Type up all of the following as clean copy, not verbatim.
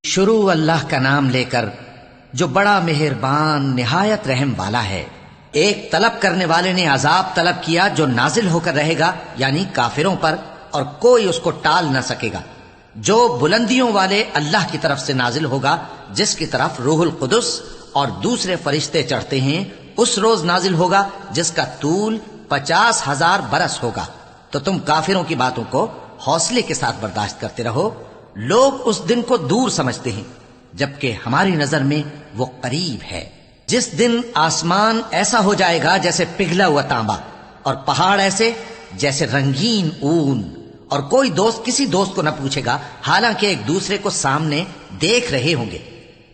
شروع اللہ کا نام لے کر جو بڑا مہربان نہایت رحم والا ہے۔ ایک طلب کرنے والے نے عذاب طلب کیا جو نازل ہو کر رہے گا، یعنی کافروں پر، اور کوئی اس کو ٹال نہ سکے گا، جو بلندیوں والے اللہ کی طرف سے نازل ہوگا، جس کی طرف روح القدس اور دوسرے فرشتے چڑھتے ہیں، اس روز نازل ہوگا جس کا طول 50,000 برس ہوگا۔ تو تم کافروں کی باتوں کو حوصلے کے ساتھ برداشت کرتے رہو۔ لوگ اس دن کو دور سمجھتے ہیں، جبکہ ہماری نظر میں وہ قریب ہے۔ جس دن آسمان ایسا ہو جائے گا جیسے پگھلا ہوا تانبا، اور پہاڑ ایسے جیسے رنگین اون، اور کوئی دوست کسی دوست کو نہ پوچھے گا، حالانکہ ایک دوسرے کو سامنے دیکھ رہے ہوں گے۔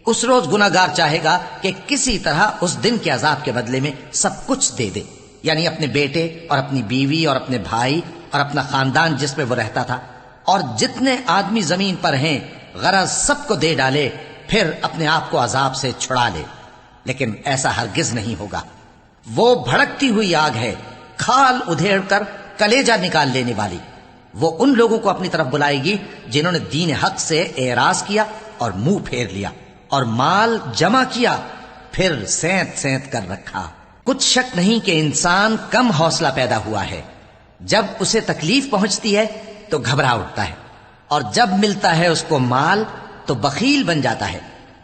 اس روز گناہگار چاہے گا کہ کسی طرح اس دن کے عذاب کے بدلے میں سب کچھ دے دے، یعنی اپنے بیٹے اور اپنی بیوی اور اپنے بھائی اور اپنا خاندان جس میں وہ رہتا تھا، اور جتنے آدمی زمین پر ہیں، غرض سب کو دے ڈالے، پھر اپنے آپ کو عذاب سے چھڑا لے۔ لیکن ایسا ہرگز نہیں ہوگا۔ وہ بھڑکتی ہوئی آگ ہے، کھال ادھیڑ کر کلیجہ نکال لینے والی۔ وہ ان لوگوں کو اپنی طرف بلائے گی جنہوں نے دین حق سے اعراض کیا اور منہ پھیر لیا، اور مال جمع کیا پھر سینت سینت کر رکھا۔ کچھ شک نہیں کہ انسان کم حوصلہ پیدا ہوا ہے۔ جب اسے تکلیف پہنچتی ہے تو گھبرا اٹھتا ہے، اور جب ملتا ہے اس کو مال تو بخیل بن جاتا ہے۔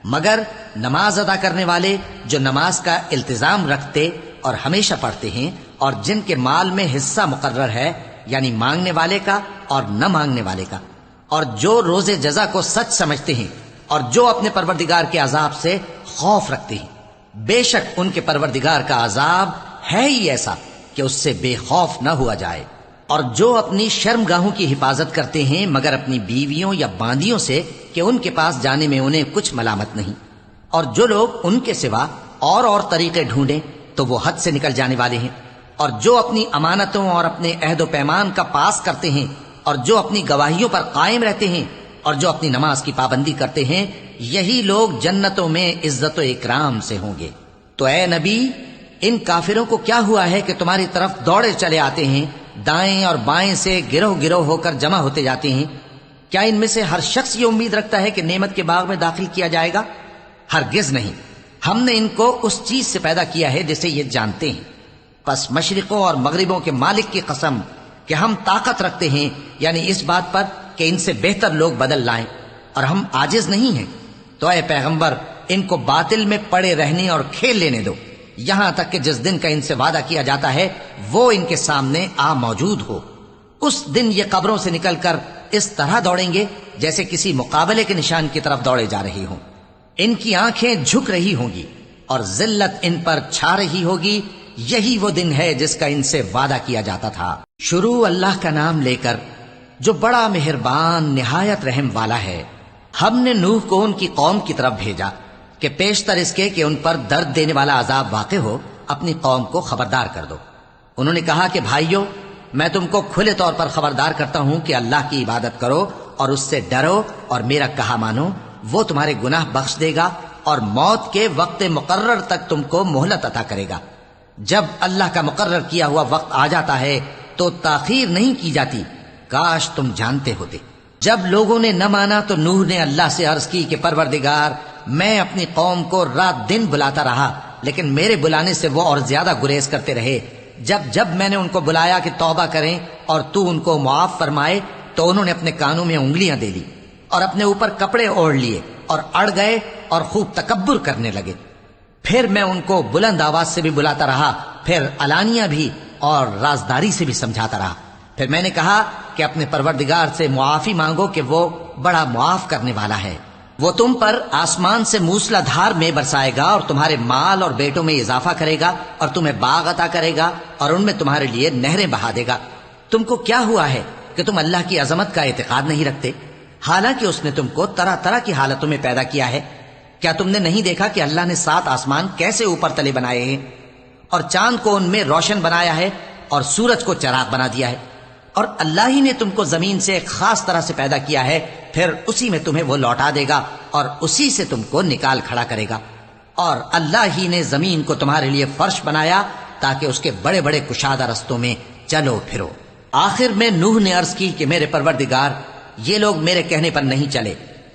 مگر نماز ادا کرنے والے جو نماز کا التزام رکھتے اور ہمیشہ پڑھتے ہیں، اور جن کے مال میں حصہ مقرر ہے، یعنی مانگنے والے کا اور نہ مانگنے والے کا، اور جو روز جزا کو سچ سمجھتے ہیں، اور جو اپنے پروردگار کے عذاب سے خوف رکھتے ہیں، بے شک ان کے پروردگار کا عذاب ہے ہی ایسا کہ اس سے بے خوف نہ ہوا جائے۔ اور جو اپنی شرمگاہوں کی حفاظت کرتے ہیں مگر اپنی بیویوں یا باندیوں سے کہ ان کے پاس جانے میں انہیں کچھ ملامت نہیں، اور جو لوگ ان کے سوا اور طریقے ڈھونڈیں تو وہ حد سے نکل جانے والے ہیں، اور جو اپنی امانتوں اور اپنے عہد و پیمان کا پاس کرتے ہیں، اور جو اپنی گواہیوں پر قائم رہتے ہیں، اور جو اپنی نماز کی پابندی کرتے ہیں، یہی لوگ جنتوں میں عزت و اکرام سے ہوں گے۔ تو اے نبی، ان کافروں کو کیا ہوا ہے کہ تمہاری طرف دوڑے چلے آتے ہیں، دائیں اور بائیں سے گروہ گروہ ہو کر جمع ہوتے جاتے ہیں؟ کیا ان میں سے ہر شخص یہ امید رکھتا ہے کہ نعمت کے باغ میں داخل کیا جائے گا؟ ہرگز نہیں۔ ہم نے ان کو اس چیز سے پیدا کیا ہے جسے یہ جانتے ہیں۔ پس مشرقوں اور مغربوں کے مالک کی قسم کہ ہم طاقت رکھتے ہیں، یعنی اس بات پر کہ ان سے بہتر لوگ بدل لائیں، اور ہم عاجز نہیں ہیں۔ تو اے پیغمبر، ان کو باطل میں پڑے رہنے اور کھیل لینے دو، یہاں تک کہ جس دن کا ان سے وعدہ کیا جاتا ہے وہ ان کے سامنے آ موجود ہو۔ اس دن یہ قبروں سے نکل کر اس طرح دوڑیں گے جیسے کسی مقابلے کے نشان کی طرف دوڑے جا رہے ہوں۔ ان کی آنکھیں جھک رہی ہوں گی اور ذلت ان پر چھا رہی ہوگی۔ یہی وہ دن ہے جس کا ان سے وعدہ کیا جاتا تھا۔ شروع اللہ کا نام لے کر جو بڑا مہربان نہایت رحم والا ہے۔ ہم نے نوح کو ان کی قوم کی طرف بھیجا کہ پیشتر اس کے کہ ان پر درد دینے والا عذاب واقع ہو، اپنی قوم کو خبردار کر دو۔ انہوں نے کہا کہ بھائیو، میں تم کو کھلے طور پر خبردار کرتا ہوں کہ اللہ کی عبادت کرو اور اس سے ڈرو اور میرا کہا مانو، وہ تمہارے گناہ بخش دے گا اور موت کے وقت مقرر تک تم کو مہلت عطا کرے گا۔ جب اللہ کا مقرر کیا ہوا وقت آ جاتا ہے تو تاخیر نہیں کی جاتی، کاش تم جانتے ہوتے۔ جب لوگوں نے نہ مانا تو نوح نے اللہ سے عرض کی کہ پروردگار، میں اپنی قوم کو رات دن بلاتا رہا، لیکن میرے بلانے سے وہ اور زیادہ گریز کرتے رہے۔ جب میں نے ان کو بلایا کہ توبہ کریں اور تو ان کو معاف فرمائے تو انہوں نے اپنے کانوں میں انگلیاں دے لی اور اپنے اوپر کپڑے اوڑھ لیے اور اڑ گئے اور خوب تکبر کرنے لگے۔ پھر میں ان کو بلند آواز سے بھی بلاتا رہا، پھر علانیہ بھی اور رازداری سے بھی سمجھاتا رہا۔ پھر میں نے کہا کہ اپنے پروردگار سے معافی مانگو کہ وہ بڑا معاف کرنے والا ہے۔ وہ تم پر آسمان سے موسلا دھار میں برسائے گا اور تمہارے مال اور بیٹوں میں اضافہ کرے گا اور تمہیں باغ عطا کرے گا اور ان میں تمہارے لیے نہریں بہا دے گا۔ تم کو کیا ہوا ہے کہ تم اللہ کی عظمت کا اعتقاد نہیں رکھتے، حالانکہ اس نے تم کو طرح طرح کی حالتوں میں پیدا کیا ہے؟ کیا تم نے نہیں دیکھا کہ اللہ نے 7 آسمان کیسے اوپر تلے بنائے ہیں، اور چاند کو ان میں روشن بنایا ہے اور سورج کو چراغ بنا دیا ہے؟ اور اللہ ہی نے تم کو زمین سے ایک خاص طرح سے پیدا کیا ہے، پھر اسی میں تمہیں وہ لوٹا دے گا اور اسی سے تم کو نکال کھڑا کرے گا۔ اور اللہ ہی نے زمین کو تمہارے لیے فرش بنایا تاکہ اس کے بڑے بڑے کشادہ رستوں میں چلو پھرو۔ آخر میں نوح نے عرض کی کہ میرے پروردگار، یہ لوگ میرے کہنے پر نہیں چلے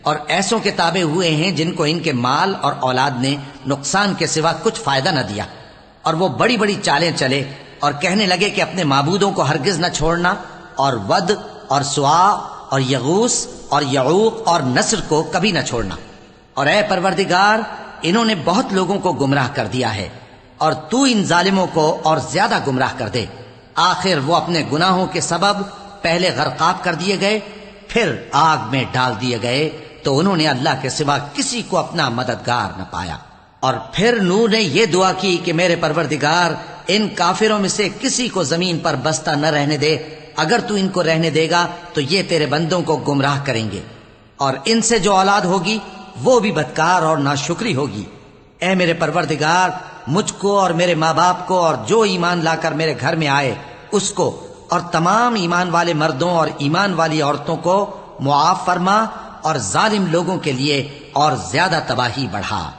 اور ایسوں کے تابع ہوئے ہیں جن کو ان کے مال اور اولاد نے نقصان کے سوا کچھ فائدہ نہ دیا، اور وہ بڑی بڑی چالیں چلے اور کہنے لگے کہ اپنے معبودوں کو ہرگز نہ چھوڑنا، اور ود اور سوا اور یغوس اور یعوق اور نصر کو کبھی نہ چھوڑنا۔ اور اے پروردگار، انہوں نے بہت لوگوں کو گمراہ کر دیا ہے، اور تو ان ظالموں کو اور زیادہ گمراہ کر دے۔ آخر وہ اپنے گناہوں کے سبب پہلے غرقاب کر دیے گئے، پھر آگ میں ڈال دیے گئے، تو انہوں نے اللہ کے سوا کسی کو اپنا مددگار نہ پایا۔ اور پھر نوح نے یہ دعا کی کہ میرے پروردگار، ان کافروں میں سے کسی کو زمین پر بستہ نہ رہنے دے، اگر تو ان کو رہنے دے گا تو یہ تیرے بندوں کو گمراہ کریں گے، اور ان سے جو اولاد ہوگی وہ بھی بدکار اور ناشکری ہوگی۔ اے میرے پروردگار، مجھ کو اور میرے ماں باپ کو اور جو ایمان لا کر میرے گھر میں آئے اس کو، اور تمام ایمان والے مردوں اور ایمان والی عورتوں کو معاف فرما، اور ظالم لوگوں کے لیے اور زیادہ تباہی بڑھا۔